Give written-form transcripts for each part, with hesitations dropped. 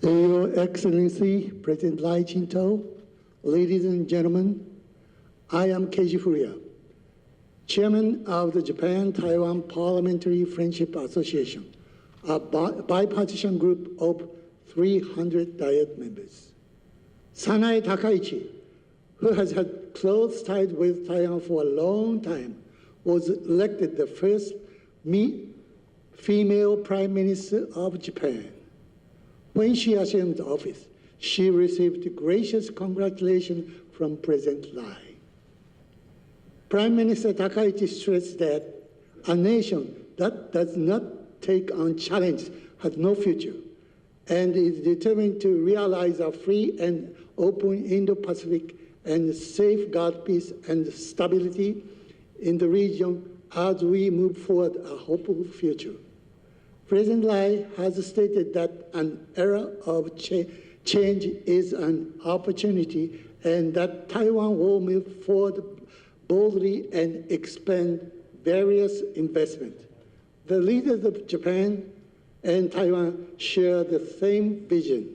Your Excellency, President Lai Ching-to, ladies and gentlemen, I am Keiji Furuya, Chairman of the Japan-Taiwan Parliamentary Friendship Association, a bipartisan group of 300 Diet members. Sanae Takaichi, who has had close ties with Taiwan for a long time, was elected the first female Prime Minister of Japan. When she assumed office, she received gracious congratulations from President Lai. Prime Minister Takaichi stressed that a nation that does not take on challenge has no future and is determined to realize a free and open Indo-Pacific and safeguard peace and stability in the region as we move forward a hopeful future. President Lai has stated that an era of change is an opportunity and that Taiwan will move forward boldly and expand various investments. The leaders of Japan and Taiwan share the same vision.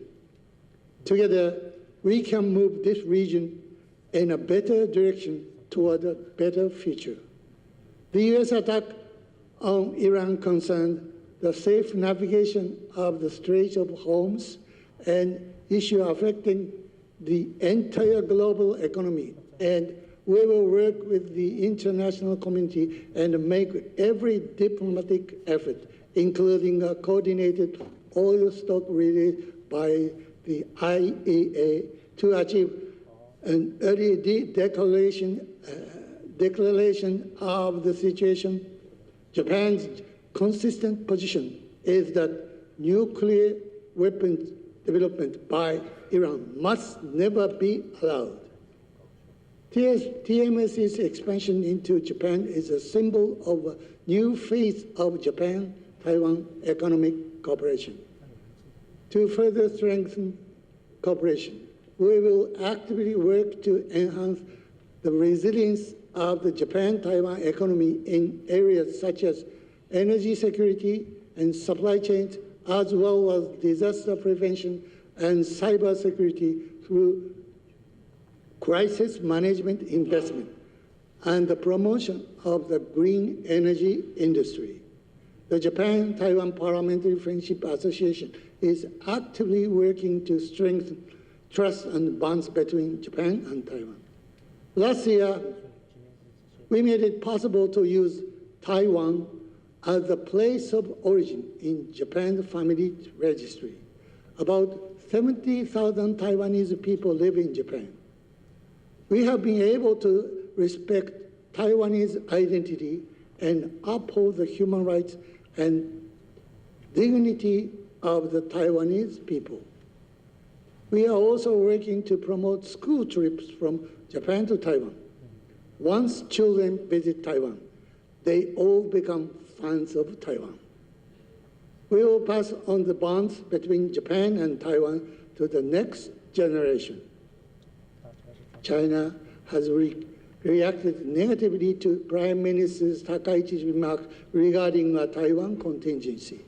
Together, we can move this region in a better direction toward a better future. The U.S. attack on Iran concerned the safe navigation of the Strait of Hormuz, an issue affecting the entire global economy, and we will work with the international community and make every diplomatic effort, including a coordinated oil stock release by the IEA, to achieve an early declaration of the situation. Japan's consistent position is that nuclear weapons development by Iran must never be allowed. TMS's expansion into Japan is a symbol of a new phase of Japan-Taiwan economic cooperation. To further strengthen cooperation, we will actively work to enhance the resilience of the Japan-Taiwan economy in areas such as energy security and supply chains, as well as disaster prevention and cyber security through crisis management investment and the promotion of the green energy industry. The Japan-Taiwan Parliamentary Friendship Association is actively working to strengthen trust and bonds between Japan and Taiwan. Last year, we made it possible to use Taiwan as the place of origin in Japan's family registry. About 70,000 Taiwanese people live in Japan. We have been able to respect Taiwanese identity and uphold the human rights and dignity of the Taiwanese people. We are also working to promote school trips from Japan to Taiwan. Once children visit Taiwan, they all become fans of Taiwan. We will pass on the bonds between Japan and Taiwan to the next generation. China has reacted negatively to Prime Minister Takaichi's remarks regarding a Taiwan contingency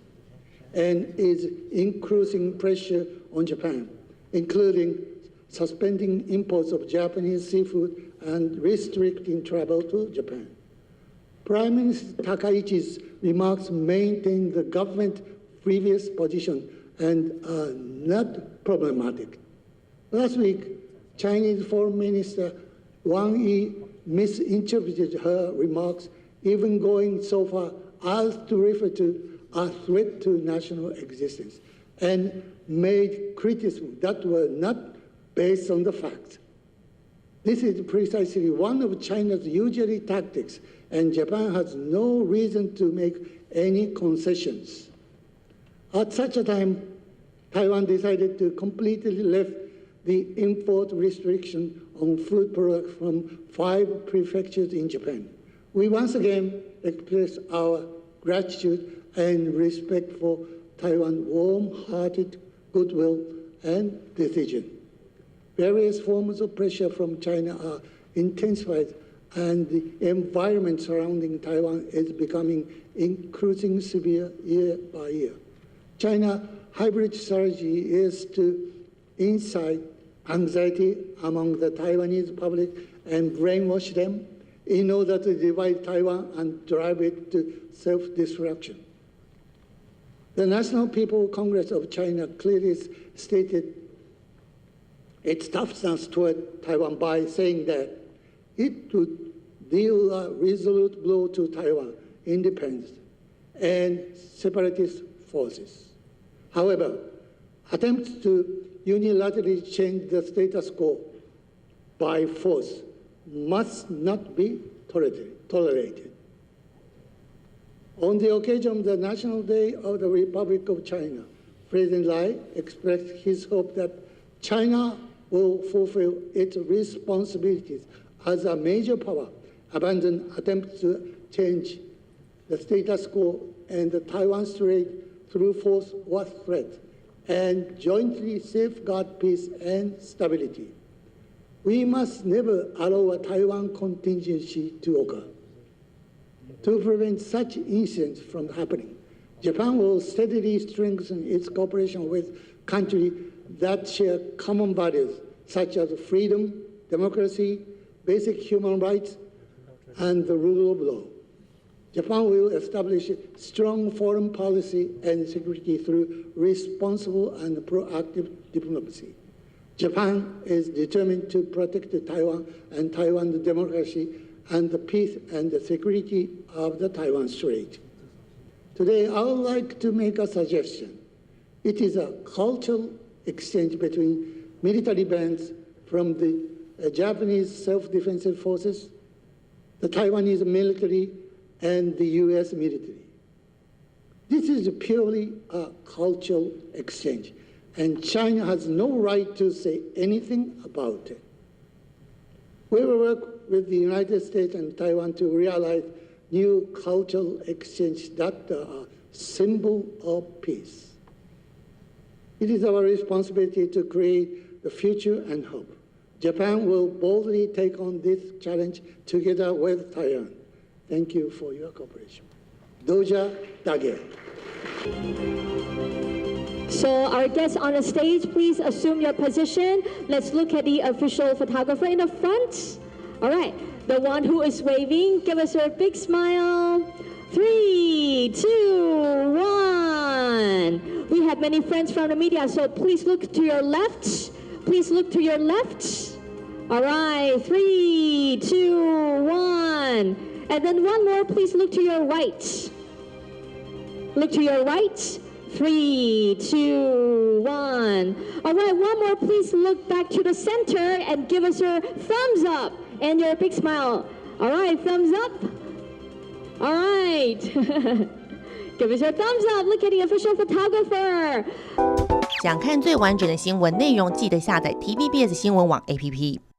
and is increasing pressure on Japan, including suspending imports of Japanese seafood and restricting travel to Japan. Prime Minister Takaichi's remarks maintain the government's previous position and are not problematic. Last week, Chinese Foreign Minister Wang Yi misinterpreted her remarks, even going so far as to refer to a threat to national existence, and made criticisms that were not based on the facts. This is precisely one of China's usual tactics, and Japan has no reason to make any concessions. At such a time, Taiwan decided to completely lift the import restriction on food products from 5 prefectures in Japan. We once again express our gratitude and respect for Taiwan's warm-hearted goodwill and decision. Various forms of pressure from China are intensified, and the environment surrounding Taiwan is becoming increasingly severe year by year. China hybrid strategy is to incite anxiety among the Taiwanese public and brainwash them in order to divide Taiwan and drive it to self-destruction. The National People's Congress of China clearly stated its toughness toward Taiwan by saying that it would deal a resolute blow to Taiwan independence and separatist forces. However, attempts to unilaterally change the status quo by force must not be tolerated. On the occasion of the National Day of the Republic of China, President Lai expressed his hope that China will fulfill its responsibilities as a major power, abandon attempts to change the status quo and the Taiwan Strait through force or threat, and jointly safeguard peace and stability. We must never allow a Taiwan contingency to occur. To prevent such incidents from happening, Japan will steadily strengthen its cooperation with countries that share common values such as freedom, democracy, basic human rights, and the rule of law. Japan will establish strong foreign policy and security through responsible and proactive diplomacy. Japan is determined to protect Taiwan and Taiwan's democracy and the peace and the security of the Taiwan Strait. Today, I would like to make a suggestion. It is a cultural exchange between military bands from the Japanese self-defensive forces, the Taiwanese military, and the U.S. military. This is purely a cultural exchange, and China has no right to say anything about it. We will work with the United States and Taiwan to realize new cultural exchange that are a symbol of peace. It is our responsibility to create the future and hope. Japan will boldly take on this challenge together with Taiwan. Thank you for your cooperation. Doja Dage. So our guests on the stage, please assume your position. Let's look at the official photographer in the front. All right, the one who is waving, give us a big smile. 3, 2, 1. We have many friends from the media, so please look to your left. Please look to your left. All right, 3, 2, 1. And then one more, please look to your right. Look to your right. 3, 2, 1. All right, one more, please look back to the center and give us your thumbs up and your big smile. All right, thumbs up. All right. Give us your thumbs up. Look at the official photographer. 想看最完整的新闻内容，记得下载 TVBS 新闻网 APP。